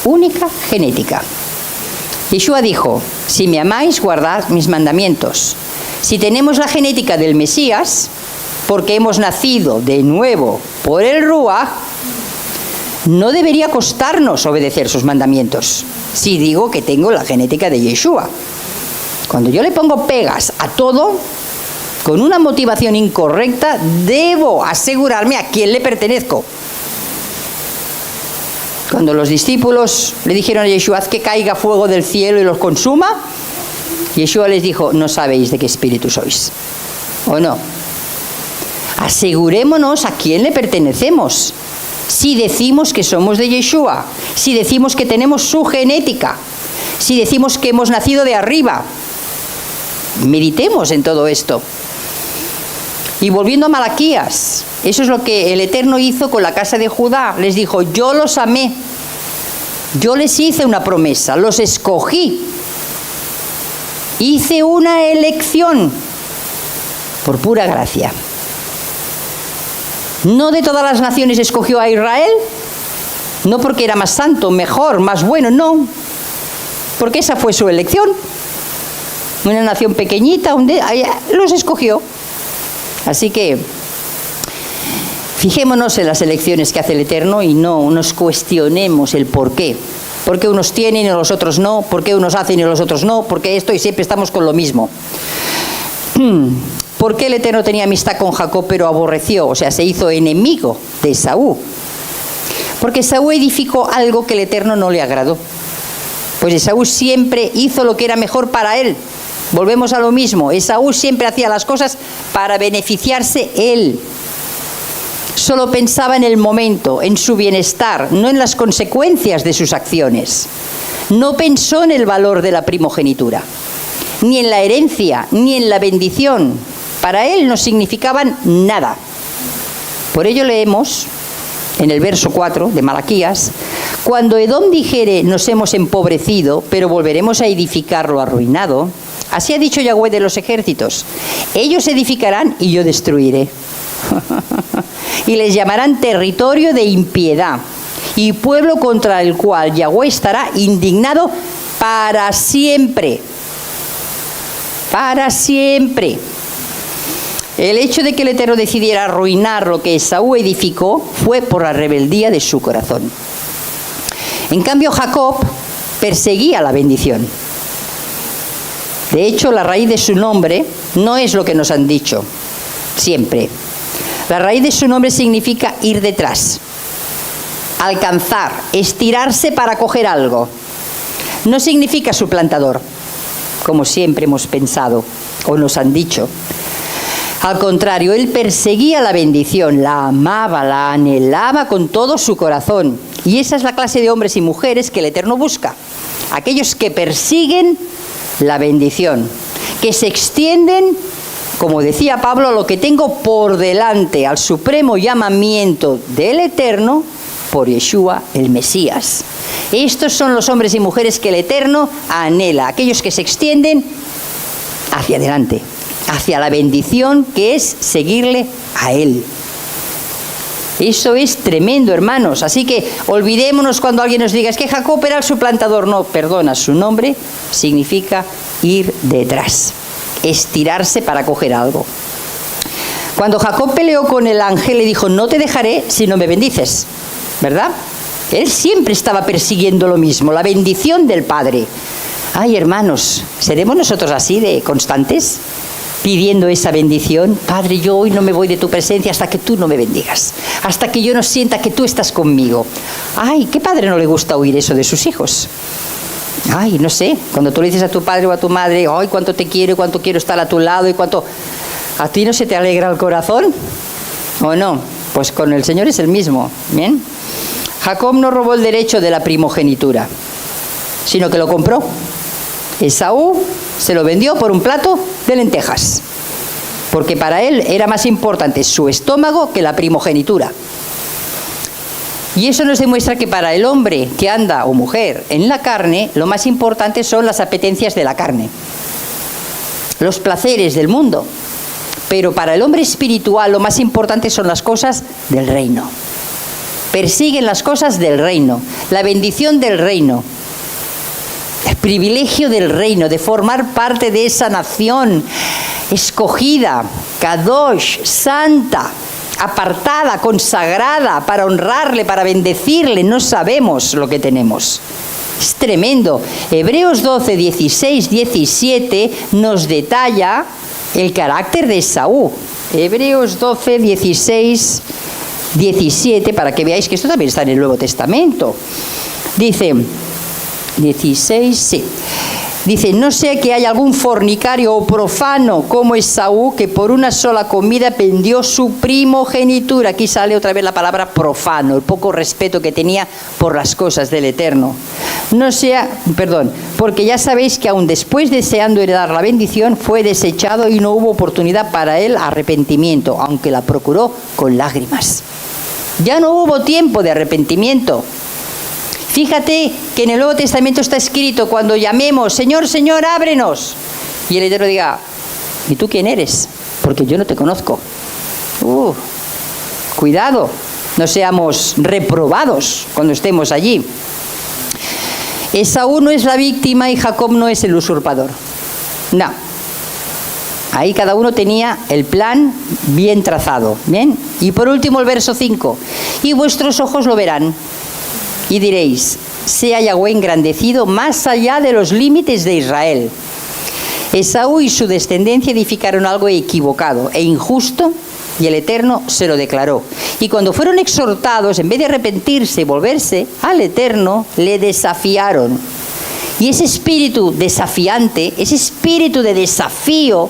Única genética. Yeshua dijo, si me amáis, guardad mis mandamientos. Si tenemos la genética del Mesías, porque hemos nacido de nuevo por el Ruaj, no debería costarnos obedecer sus mandamientos. Si digo que tengo la genética de Yeshua. Cuando yo le pongo pegas a todo, con una motivación incorrecta, debo asegurarme a quién le pertenezco. Cuando los discípulos le dijeron a Yeshua, haz que caiga fuego del cielo y los consuma, Yeshua les dijo, no sabéis de qué espíritu sois. ¿O no? Asegurémonos a quién le pertenecemos. Si decimos que somos de Yeshua, si decimos que tenemos su genética, si decimos que hemos nacido de arriba, meditemos en todo esto. Y volviendo a Malaquías, eso es lo que el Eterno hizo con la casa de Judá. Les dijo, yo los amé, yo les hice una promesa, los escogí, hice una elección por pura gracia. No de todas las naciones escogió a Israel, no porque era más santo, mejor, más bueno, no, porque esa fue su elección. Una nación pequeñita, los escogió. Así que fijémonos en las elecciones que hace el Eterno y no nos cuestionemos el por qué. ¿Por qué unos tienen y los otros no? ¿Por qué unos hacen y los otros no? Porque esto y siempre estamos con lo mismo. ¿Por qué el Eterno tenía amistad con Jacob pero aborreció? O sea, se hizo enemigo de Esaú. Porque Esaú edificó algo que el Eterno no le agradó. Pues Esaú siempre hizo lo que era mejor para él. Volvemos a lo mismo. Esaú siempre hacía las cosas para beneficiarse él. Solo pensaba en el momento, en su bienestar, no en las consecuencias de sus acciones. No pensó en el valor de la primogenitura, ni en la herencia, ni en la bendición. Para él no significaban nada. Por ello leemos en el verso 4 de Malaquías, cuando Edom dijere, nos hemos empobrecido, pero volveremos a edificar lo arruinado, así ha dicho Yahweh de los ejércitos, ellos edificarán y yo destruiré. Y les llamarán territorio de impiedad y pueblo contra el cual Yahweh estará indignado para siempre. Para siempre. El hecho de que el Eterno decidiera arruinar lo que Esaú edificó fue por la rebeldía de su corazón. En cambio, Jacob perseguía la bendición. De hecho, la raíz de su nombre no es lo que nos han dicho siempre. La raíz de su nombre significa ir detrás, alcanzar, estirarse para coger algo. No significa suplantador, como siempre hemos pensado o nos han dicho. Al contrario, él perseguía la bendición, la amaba, la anhelaba con todo su corazón. Y esa es la clase de hombres y mujeres que el Eterno busca. Aquellos que persiguen la bendición, que se extienden, como decía Pablo, a lo que tengo por delante, al supremo llamamiento del Eterno por Yeshua, el Mesías. Estos son los hombres y mujeres que el Eterno anhela, aquellos que se extienden hacia adelante, hacia la bendición que es seguirle a Él. Eso es tremendo, hermanos. Así que olvidémonos cuando alguien nos diga, es que Jacob era el suplantador. No, perdona, su nombre significa ir detrás, estirarse para coger algo. Cuando Jacob peleó con el ángel, le dijo, no te dejaré si no me bendices, ¿verdad? Él siempre estaba persiguiendo lo mismo, la bendición del Padre. Ay, hermanos, ¿seremos nosotros así de constantes? Pidiendo esa bendición. Padre, yo hoy no me voy de tu presencia hasta que tú no me bendigas, hasta que yo no sienta que tú estás conmigo. Ay, ¿qué padre no le gusta oír eso de sus hijos? Ay, no sé, cuando tú le dices a tu padre o a tu madre, ay, cuánto te quiero y cuánto quiero estar a tu lado y cuánto... ¿A ti no se te alegra el corazón? ¿O no? Pues con el Señor es el mismo. ¿Bien? Jacob no robó el derecho de la primogenitura, sino que lo compró. Esaú se lo vendió por un plato de lentejas, porque para él era más importante su estómago que la primogenitura. Y eso nos demuestra que para el hombre que anda, o mujer, en la carne, lo más importante son las apetencias de la carne, los placeres del mundo. Pero para el hombre espiritual lo más importante son las cosas del reino. Persiguen las cosas del reino, la bendición del reino, el privilegio del reino, de formar parte de esa nación escogida, kadosh, santa, apartada, consagrada, para honrarle, para bendecirle. No sabemos lo que tenemos. Es tremendo. Hebreos 12, 16, 17 nos detalla el carácter de Esaú. Hebreos 12, 16, 17, para que veáis que esto también está en el Nuevo Testamento. Dice, 16, sí. Dice, no sea que haya algún fornicario o profano como Esaú, que por una sola comida vendió su primogenitura. Aquí sale otra vez la palabra profano, el poco respeto que tenía por las cosas del Eterno. No sea, porque ya sabéis que aun después deseando heredar la bendición, fue desechado y no hubo oportunidad para él arrepentimiento, aunque la procuró con lágrimas. Ya no hubo tiempo de arrepentimiento. Fíjate que en el Nuevo Testamento está escrito, cuando llamemos, Señor, Señor, ábrenos, y el Eterno diga, ¿y tú quién eres? Porque yo no te conozco. Cuidado, no seamos reprobados cuando estemos allí. Esaú no es la víctima y Jacob no es el usurpador. No. Ahí cada uno tenía el plan bien trazado. ¿Bien? Y por último el verso 5. Y vuestros ojos lo verán. Y diréis, sea Yahweh engrandecido más allá de los límites de Israel. Esaú y su descendencia edificaron algo equivocado e injusto, y el Eterno se lo declaró. Y cuando fueron exhortados, en vez de arrepentirse y volverse al Eterno, le desafiaron. Y ese espíritu desafiante, ese espíritu de desafío,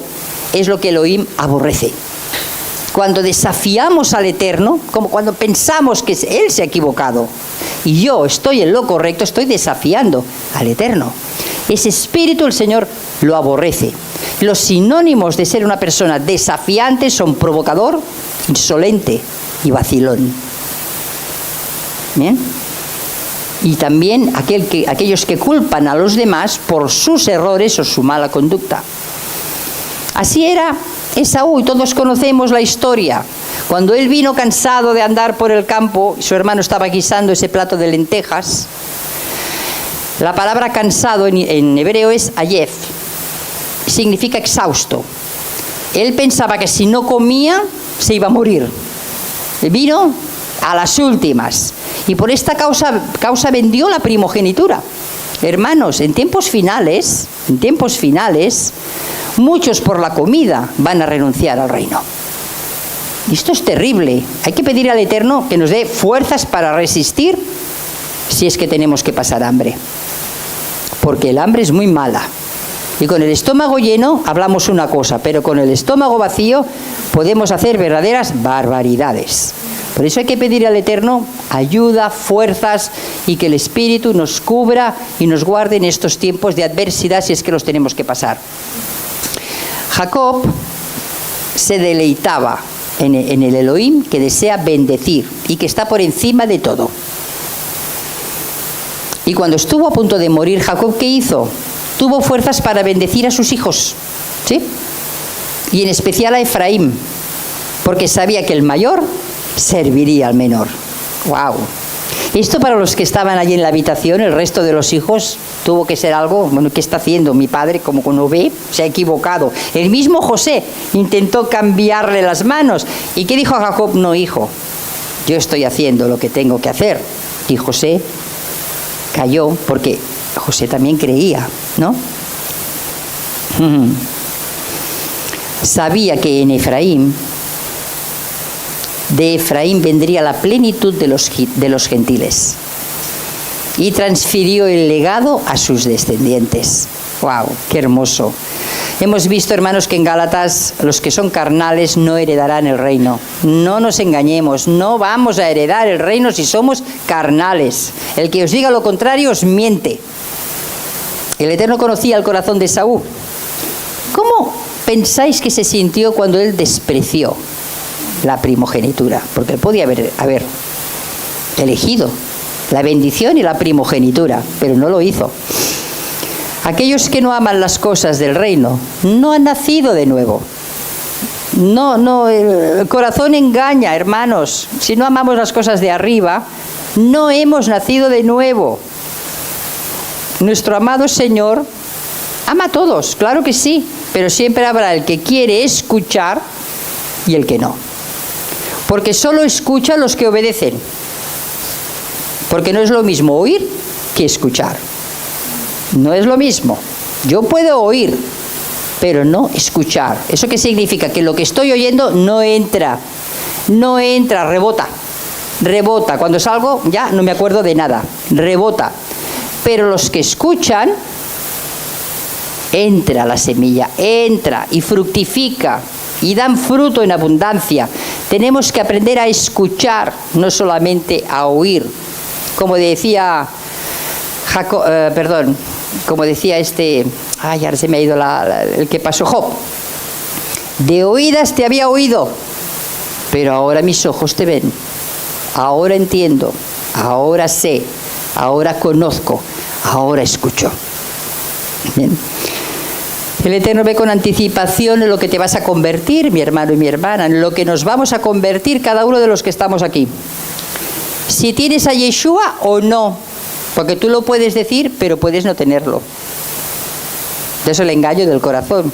es lo que Elohim aborrece. Cuando desafiamos al Eterno, como cuando pensamos que Él se ha equivocado y yo estoy en lo correcto, estoy desafiando al Eterno. Ese espíritu el Señor lo aborrece. Los sinónimos de ser una persona desafiante son provocador, insolente y vacilón. ¿Bien? Y también aquellos que culpan a los demás por sus errores o su mala conducta. Así era Esaú, y todos conocemos la historia. Cuando él vino cansado de andar por el campo, y su hermano estaba guisando ese plato de lentejas, la palabra cansado en hebreo es ayef, significa exhausto. Él pensaba que si no comía se iba a morir. Vino a las últimas. Y por esta causa vendió la primogenitura. Hermanos, en tiempos finales, muchos por la comida van a renunciar al reino. Y esto es terrible. Hay que pedir al Eterno que nos dé fuerzas para resistir si es que tenemos que pasar hambre. Porque el hambre es muy mala. Y con el estómago lleno hablamos una cosa, pero con el estómago vacío podemos hacer verdaderas barbaridades. Por eso hay que pedir al Eterno ayuda, fuerzas y que el Espíritu nos cubra y nos guarde en estos tiempos de adversidad si es que los tenemos que pasar. Jacob se deleitaba en el Elohim que desea bendecir y que está por encima de todo. Y cuando estuvo a punto de morir, Jacob, ¿qué hizo? Tuvo fuerzas para bendecir a sus hijos, ¿sí? Y en especial a Efraín, porque sabía que el mayor serviría al menor. ¡Wow! Esto para los que estaban allí en la habitación, el resto de los hijos, tuvo que ser algo, bueno, ¿qué está haciendo mi padre? Como cuando ve, se ha equivocado. El mismo José intentó cambiarle las manos. ¿Y qué dijo Jacob? No, hijo, yo estoy haciendo lo que tengo que hacer. Y José cayó porque José también creía, ¿no? Sabía que en Efraín, de Efraín vendría la plenitud de los gentiles y transfirió el legado a sus descendientes. ¡Wow! ¡Qué hermoso! Hemos visto, hermanos, que en Gálatas los que son carnales no heredarán el reino. No nos engañemos, no vamos a heredar el reino si somos carnales. El que os diga lo contrario os miente. El Eterno conocía el corazón de Esaú. ¿Cómo pensáis que se sintió cuando él despreció la primogenitura? Porque él podía haber elegido la bendición y la primogenitura, pero no lo hizo. Aquellos que no aman las cosas del reino no han nacido de nuevo. El corazón engaña, hermanos. Si no amamos las cosas de arriba, no hemos nacido de nuevo. Nuestro amado Señor ama a todos, claro que sí, pero siempre habrá el que quiere escuchar y el que no. Porque solo escucha a los que obedecen. Porque no es lo mismo oír que escuchar. No es lo mismo. Yo puedo oír, pero no escuchar. ¿Eso qué significa? Que lo que estoy oyendo no entra, rebota. Cuando salgo ya no me acuerdo de nada, rebota. Pero los que escuchan, entra la semilla, entra y fructifica y dan fruto en abundancia. Tenemos que aprender a escuchar, no solamente a oír. Como decía como decía ahora se me ha ido el que pasó, Job. De oídas te había oído, pero ahora mis ojos te ven. Ahora entiendo, ahora sé, ahora conozco, ahora escucho. Bien. El Eterno ve con anticipación en lo que te vas a convertir, mi hermano y mi hermana, en lo que nos vamos a convertir cada uno de los que estamos aquí. Si tienes a Yeshua o no, porque tú lo puedes decir, pero puedes no tenerlo. De eso el engaño del corazón.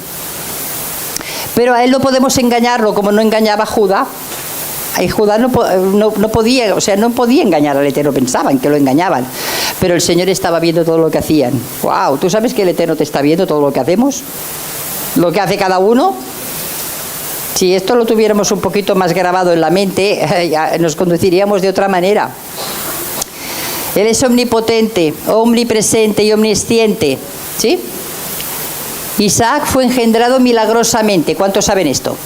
Pero a él no podemos engañarlo como no engañaba a Judá. Y Judá no podía, no podía engañar al Eterno, pensaban que lo engañaban. Pero el Señor estaba viendo todo lo que hacían. ¡Wow! ¿Tú sabes que el Eterno te está viendo todo lo que hacemos? Lo que hace cada uno. Si esto lo tuviéramos un poquito más grabado en la mente, nos conduciríamos de otra manera. Él es omnipotente, omnipresente y omnisciente. ¿Sí? Isaac fue engendrado milagrosamente. ¿Cuántos saben esto?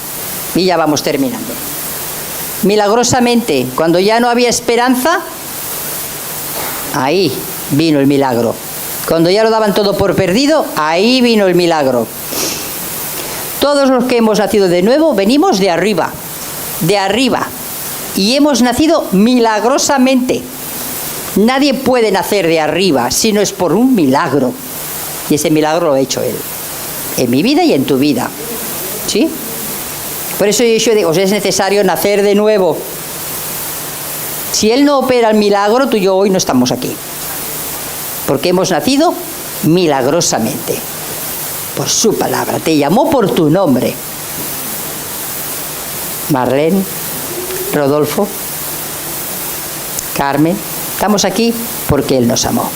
Y ya vamos terminando. Milagrosamente, cuando ya no había esperanza, ahí vino el milagro. Cuando ya lo daban todo por perdido, ahí vino el milagro. Todos los que hemos nacido de nuevo venimos de arriba, y hemos nacido milagrosamente. Nadie puede nacer de arriba si no es por un milagro, y ese milagro lo ha hecho Él, en mi vida y en tu vida. ¿Sí? Por eso yo digo, es necesario nacer de nuevo. Si Él no opera el milagro, tú y yo hoy no estamos aquí. Porque hemos nacido milagrosamente. Por su palabra. Te llamó por tu nombre. Marlene, Rodolfo, Carmen. Estamos aquí porque Él nos amó.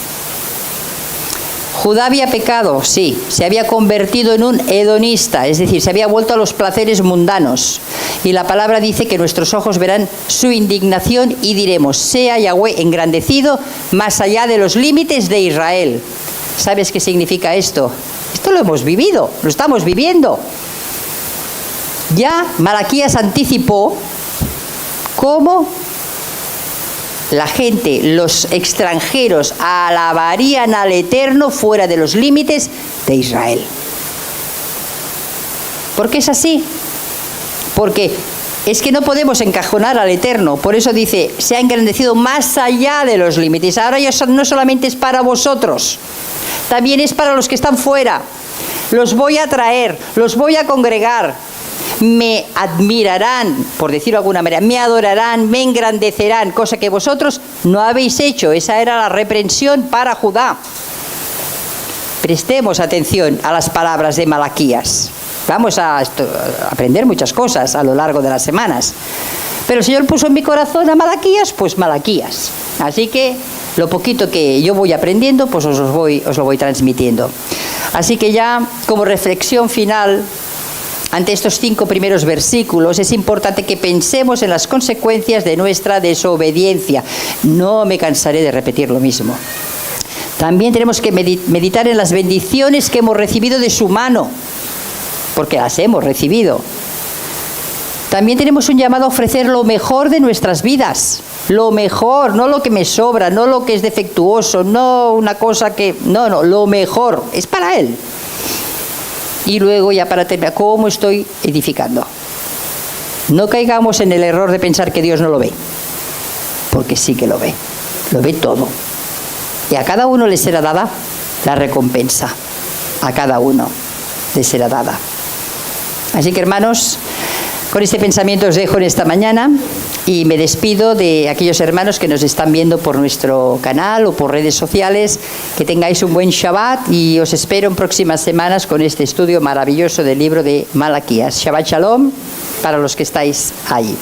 Judá había pecado, sí, se había convertido en un hedonista, es decir, se había vuelto a los placeres mundanos. Y la palabra dice que nuestros ojos verán su indignación y diremos, sea Yahweh engrandecido más allá de los límites de Israel. ¿Sabes qué significa esto? Esto lo hemos vivido, lo estamos viviendo. Ya Malaquías anticipó cómo la gente, los extranjeros, alabarían al Eterno fuera de los límites de Israel. ¿Por qué es así? Porque es que no podemos encajonar al Eterno. Por eso dice, se ha engrandecido más allá de los límites. Ahora ya no solamente es para vosotros, también es para los que están fuera. Los voy a traer, los voy a congregar. Me admirarán, por decirlo de alguna manera, me adorarán, me engrandecerán, cosa que vosotros no habéis hecho. Esa era la reprensión para Judá. Prestemos atención a las palabras de Malaquías. Vamos a aprender muchas cosas a lo largo de las semanas. Pero el Señor puso en mi corazón a Malaquías, pues Malaquías. Así que lo poquito que yo voy aprendiendo, pues os lo voy transmitiendo. Así que ya como reflexión final, ante estos 5 primeros versículos, es importante que pensemos en las consecuencias de nuestra desobediencia. No me cansaré de repetir lo mismo. También tenemos que meditar en las bendiciones que hemos recibido de su mano, porque las hemos recibido. También tenemos un llamado a ofrecer lo mejor de nuestras vidas. Lo mejor, no lo que me sobra, no lo que es defectuoso, no una cosa que... No, lo mejor es para Él. Y luego, ya para terminar, ¿cómo estoy edificando? No caigamos en el error de pensar que Dios no lo ve, porque sí que lo ve todo. Y a cada uno le será dada la recompensa, a cada uno le será dada. Así que, hermanos, con este pensamiento os dejo en esta mañana y me despido de aquellos hermanos que nos están viendo por nuestro canal o por redes sociales. Que tengáis un buen Shabbat y os espero en próximas semanas con este estudio maravilloso del libro de Malaquías. Shabbat Shalom para los que estáis allí.